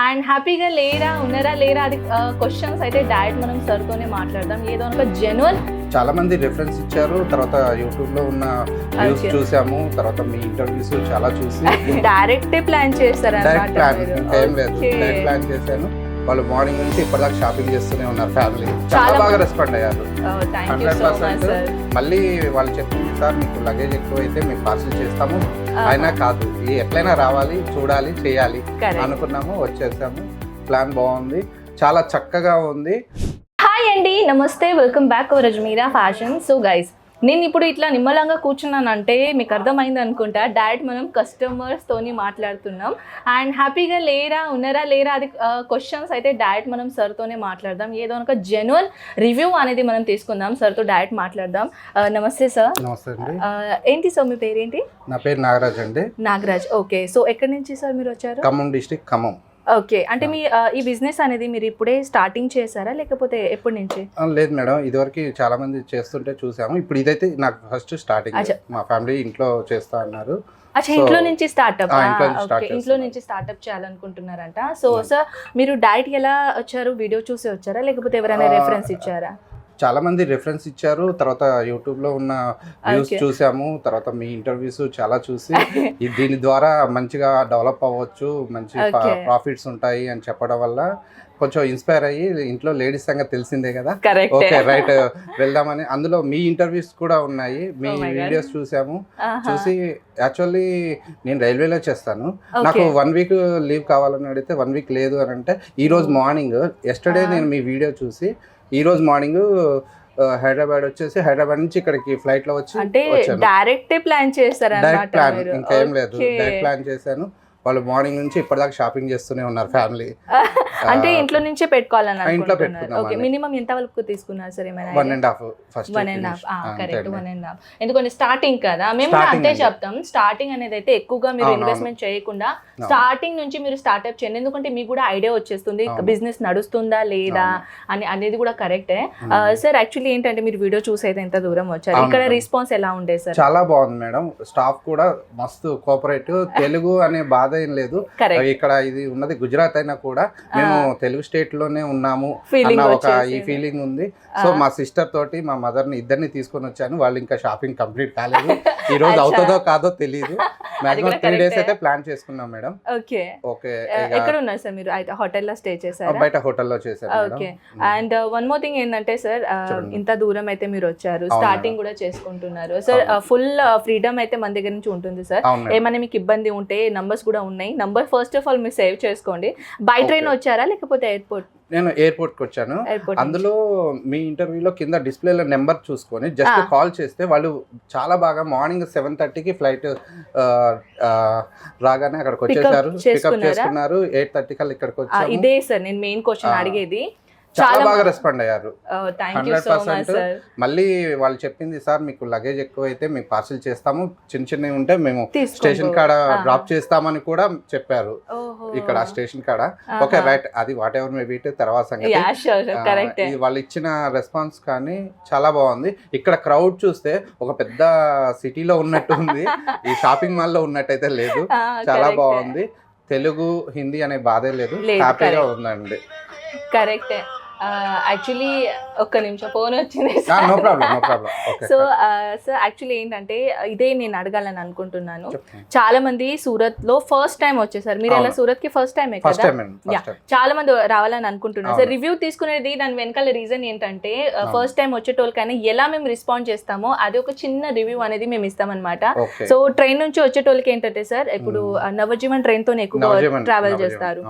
And హ్యాపీగా లేరా ఉన్నారా లేరా అది క్వశ్చన్స్ అయితే డైరెక్ట్ మనం సర్తోనే మాట్లాడదాం. ఏదో ఒక జెన్యున్ చాలా మంది రిఫరెన్స్ ఇచ్చారు, తర్వాత యూట్యూబ్ లో ఉన్న వ్యూస్ చూసాము, తర్వాత మీ ఇంటర్వ్యూస్ చాలా చూసి డైరెక్ట్ ప్లాన్ చేస్తారు. డైరెక్ట్ ప్లాన్ ఇంకేం లేదు, డైరెక్ట్ ప్లాన్ చేశాను. వాళ్ళు మార్నింగ్ నుంచి ఇప్పటిదాకా షాపింగ్ చేస్తూనే ఉన్నారు. ఫ్యామిలీ చాలా బాగా రెస్పాండ్ అయ్యారు. 100%. మళ్ళీ వాళ్ళు చెప్పింది సార్ మీకు లగేజ్ ఎక్కువ అయితే మేము పార్సల్ చేస్తాము, అయినా కాదు ఎట్లయినా రావాలి, చూడాలి, చేయాలి అనుకున్నాము, వచ్చేసాము. ప్లాన్ బాగుంది, చాలా చక్కగా ఉంది. హాయ్ అండి, నమస్తే, welcome back to Rajmeera fashion. So guys, నేను ఇప్పుడు ఇట్లా నిమ్మలంగా కూర్చున్నానంటే మీకు అర్థమైంది అనుకుంటా, డైరెక్ట్ మనం కస్టమర్స్తోని మాట్లాడుతున్నాం. అండ్ హ్యాపీగా లేరా ఉన్నారా లేరా అది క్వశ్చన్స్ అయితే డైరెక్ట్ మనం సర్తోనే మాట్లాడదాం. ఏదో ఒక జెన్యున్ రివ్యూ అనేది మనం తీసుకుందాం, సర్తో డైరెక్ట్ మాట్లాడదాం. నమస్తే సార్. నమస్తే అండి. ఏంటి సార్ మీ పేరేంటి? నా పేరు నాగరాజ్ అండి. నాగరాజ్, ఓకే. సో ఎక్కడి నుంచి సార్ మీరు వచ్చారు? ఖమ్మం డిస్ట్రిక్ట్, ఖమ్మం. ఓకే, అంటే మీ ఈ బిజినెస్ అనేది మీరు ఇప్పుడే స్టార్టింగ్ చేశారా లేకపోతే ఎప్పటి నుంచి? లేదు మేడం, ఇదివరకు చాలా మంది చేస్తుంటే చూసాము. ఇప్పుడు ఇదైతే నాకు ఫస్ట్ స్టార్టింగ్. మా ఫ్యామిలీ ఇంట్లో చేస్తా అన్నారు. అచ్చా, ఇంట్లో నుంచి స్టార్ట్అప్. ఇంట్లో నుంచి స్టార్ట్అప్ చేయాలనుకుంటున్నారంట. సో సార్ మీరు డైరెక్ట్ ఎలా వచ్చారు? వీడియో చూసి వచ్చారా లేకపోతే ఎవరైనా రెఫరెన్స్ ఇచ్చారా? చాలా మంది రెఫరెన్స్ ఇచ్చారు, తర్వాత యూట్యూబ్ లో ఉన్న వ్యూస్ చూసాము, తర్వాత మీ ఇంటర్వ్యూస్ చాలా చూసి దీని ద్వారా మంచిగా డెవలప్ అవ్వచ్చు, మంచి ప్రాఫిట్స్ ఉంటాయి అని చెప్పడం వల్ల కొంచెం ఇన్స్పైర్ అయ్యి, ఇంట్లో లేడీస్ సంగతి తెలిసిందే కదా, ఓకే రైట్ వెళ్దామని. అందులో మీ ఇంటర్వ్యూస్ కూడా ఉన్నాయి, మీ వీడియోస్ చూసాము. చూసి యాక్చువల్లీ నేను రైల్వేలో చేస్తాను, నాకు 1 వీక్ లీవ్ కావాలని అడిగితే 1 వీక్ లేదు అని అంటే, ఈ రోజు మార్నింగ్ ఎస్టర్డే నేను మీ వీడియో చూసి ఈ రోజు మార్నింగ్ హైదరాబాద్ వచ్చేసి, హైదరాబాద్ నుంచి ఇక్కడికి ఫ్లైట్ లో వచ్చి డైరెక్ట్ ప్లాన్ చేశారు. డైరెక్ట్ ప్లాన్ ఇంకేం లేదు, డైరెక్ట్ ప్లాన్ చేశాను. వాళ్ళు మార్నింగ్ నుంచి ఇప్పటిదాకా షాపింగ్ చేస్తూనే ఉన్నారు ఫ్యామిలీ. అంటే ఇంట్లో నుంచే పెట్టుకోవాలని ఇంట్లో పెట్టుకున్నాం. ఓకే, మినిమం ఎంత వరకు తీసుకున్నారు సార్? ఏమైనా 1.5 ఫస్ట్ 1.5 కరెక్ట్ 1.5. ఎందుకంటే స్టార్టింగ్ కదా, మేము అంతే చెప్తాం. స్టార్టింగ్ అనేది అయితే ఎక్కువగా మీరు ఇన్వెస్ట్మెంట్ చేయకుండా స్టార్టింగ్ నుంచి మీరు స్టార్ట్అప్ చేయండి. ఎందుకంటే మీకు కూడా ఐడియా వచ్చేస్తుంది బిజినెస్ నడుస్తుందా లేదా అనేది కూడా కరెక్టే. సార్ యాక్చువల్లీ ఏంటంటే మీరు వీడియో చూసి అయితే ఎంత దూరం వచ్చారు, ఇక్కడ రెస్పాన్స్ ఎలా ఉండేది సార్? చాలా బాగుంది మేడం, స్టాఫ్ కూడా మస్తు కోఆపరేటివ్. తెలుగు అనే బాధ ఏం లేదు. ఇక్కడ ఇది ఉన్నది గుజరాత్ అయినా కూడా మేము తెలుగు స్టేట్ లోనే ఉన్నాము అన్న ఒక ఈ ఫీలింగ్ ఉంది. సో మా సిస్టర్ తోటి మా మదర్ ని ఇద్దరిని తీసుకొని వచ్చాను. వాళ్ళు ఇంకా షాపింగ్ కంప్లీట్ కాలేదు, ఈ రోజు అవుతుందో కాదో తెలియదు. మాక్సిమం 3 days అయితే ప్లాన్ చేసుకున్నాం మేడం. Okay okay. ఎక్కడ ఉన్నారు సార్ మీరు? అయితే హోటల్లో స్టే చేశారా? బయట హోటల్లో చేశారు. Okay. And one more thing ఏంటంటే సార్, ఇంత దూరం అయితే మీరు వచ్చారు, స్టార్టింగ్ కూడా చేసుకుంటున్నారు సార్. ఫుల్ ఫ్రీడమ్ అయితే మన దగ్గర నుంచి ఉంటుంది సార్. ఏమైనా మీకు ఇబ్బంది ఉంటే నంబర్స్ కూడా ఉన్నాయి. నంబర్ ఫస్ట్ ఆఫ్ ఆల్ మీరు సేవ్ చేసుకోండి. బై ట్రైన్ వచ్చారా లేకపోతే ఎయిర్పోర్ట్? నేను ఎయిర్పోర్ట్కి వచ్చాను. అందులో మీ ఇంటర్వ్యూలో కింద డిస్ప్లేలో నెంబర్ చూసుకొని జస్ట్ కాల్ చేస్తే వాళ్ళు చాలా బాగా మార్నింగ్ 7:30కి ఫ్లైట్ రాగానే అక్కడికి వచ్చేసారు, పికప్ చేసుకున్నారు. 8:30 కల్లా ఇక్కడికి వచ్చారు. ఇదే సార్ నేను మెయిన్ క్వశ్చన్ అడిగేది. చాలా బాగా రెస్పాండ్ అయ్యారు. 100%. మళ్ళీ వాళ్ళు చెప్పింది సార్ మీకు లగేజ్ ఎక్కువ అయితే మేము పార్సల్ చేస్తాము, చిన్నవి ఉంటే మేము స్టేషన్ కాడ డ్రాప్ చేస్తామని కూడా చెప్పారు. ఇక్కడ స్టేషన్ కాడ ఓకే రైట్, అది వాట్ ఎవర్ మే బీ తర్వాత సంగతి. వాళ్ళు ఇచ్చిన రెస్పాన్స్ కానీ చాలా బాగుంది. ఇక్కడ క్రౌడ్ చూస్తే ఒక పెద్ద సిటీలో ఉన్నట్టు ఉంది, ఈ షాపింగ్ మాల్ లో ఉన్నట్టయితే లేదు. చాలా బాగుంది. తెలుగు హిందీ అనే బాధే లేదు, హ్యాపీగా ఉందండి. కరెక్టే. యాక్చువల్లీ ఒక్క నిమిషం ఫోన్ వచ్చింది. సో సార్ యాక్చువల్లీ ఏంటంటే ఇదే నేను అడగాలని అనుకుంటున్నాను. చాలా మంది సూరత్ లో ఫస్ట్ టైం వచ్చేసారు. మీరు ఎలా సూరత్ కి ఫస్ట్ టైమే కదా? చాలా మంది రావాలని అనుకుంటున్నారు. సార్ రివ్యూ తీసుకునేది దాని వెనకాల రీజన్ ఏంటంటే, ఫస్ట్ టైం వచ్చేటోళ్ళకైనా ఎలా మేము రెస్పాండ్ చేస్తామో అది ఒక చిన్న రివ్యూ అనేది మేము ఇస్తామన్నమాట. సో ట్రైన్ నుంచి వచ్చేటోళ్ళకి ఏంటంటే సార్, ఇప్పుడు నవజీవన్ ట్రైన్ తోనే ఎక్కువ ట్రావెల్ చేస్తారు.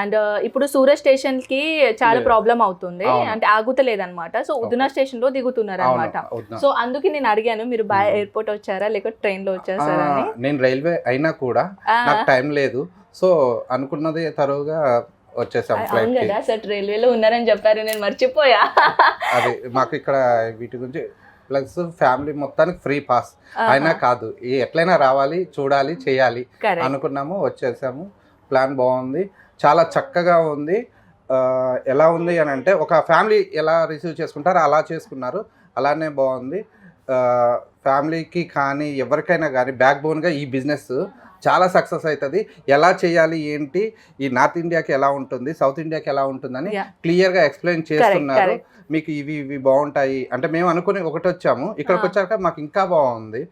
అండ్ ఇప్పుడు సూరత్ స్టేషన్ కి చాలా ప్రాబ్లం అవుతుంది, అంటే ఆగుతలేదన్నమాట. సో ఉదునా స్టేషన్ లో దిగుతున్నారు అనమాట. సో అందుకే నేను అడిగాను మీరు బై ఎయిర్పోర్ట్ వచ్చారా లేకపోతే ట్రైన్ లో వచ్చేసారా అని. నేను రైల్వే అయినా కూడా నాకు టైం లేదు, సో అనుకున్నది తరువుగా వచ్చేసాం ఫ్లైట్ కి. సార్ రైల్వేలో ఉన్నారని చెప్పారు, నేను మర్చిపోయా. అది మాకు ఇక్కడ వీటి గురించి ప్లస్ ఫ్యామిలీ మొత్తానికి ఫ్రీ పాస్ అయినా కాదు, ఎట్లయినా రావాలి, చూడాలి, చేయాలి అనుకున్నాము, వచ్చేసాము. ప్లాన్ బాగుంది, చాలా చక్కగా ఉంది. ఎలా ఉంది అని అంటే, ఒక ఫ్యామిలీ ఎలా రిసీవ్ చేసుకుంటారో అలా చేసుకున్నారు, అలానే బాగుంది. ఫ్యామిలీకి కానీ ఎవరికైనా కానీ బ్యాక్ బోన్గా ఈ బిజినెస్ చాలా సక్సెస్ అవుతుంది. ఎలా చేయాలి ఏంటి, ఈ నార్త్ ఇండియాకి ఎలా ఉంటుంది, సౌత్ ఇండియాకి ఎలా ఉంటుందని క్లియర్గా ఎక్స్ప్లెయిన్ చేస్తున్నారు. మీకు ఇవి బాగుంటాయి అంటే మేము అనుకుని ఒకటి వచ్చాము, ఇక్కడికి వచ్చాక మాకు ఇంకా బాగుంది.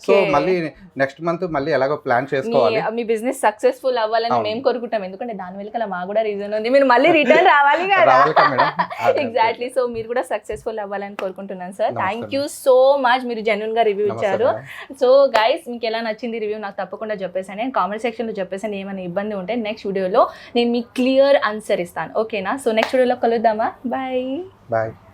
సో మళ్ళీ నెక్స్ట్ మంత్ మళ్ళీ ఎలాగో ప్లాన్ చేసుకోవాలి. మీ బిజినెస్ సక్సెస్ఫుల్ అవ్వాలని మేము కోరుకుంటాం, ఎందుకంటే దాని వెనకాల మాకు కూడా రీజన్ ఉంది, మీరు మళ్ళీ రిటర్న్ రావాలి కదా. ఎగ్జాక్ట్లీ. సో మీరు కూడా సక్సెస్ఫుల్ అవ్వాలని కోరుకుంటున్నాను sir. Thank you so much, మీరు జెన్యున్ గా రివ్యూ ఇచ్చారు. సో గైస్ మీకు ఎలా నచ్చింది రివ్యూ నాకు తప్పకుండా చెప్పేసాను, కామెంట్ సెక్షన్ లో చెప్పేసాను. ఏమైనా ఇబ్బంది ఉంటే నెక్స్ట్ వీడియోలో నేను మీకు క్లియర్ ఆన్సర్ ఇస్తాను, ఓకేనా? సో నెక్స్ట్ వీడియోలో కలుద్దామా? బాయ్. Bye.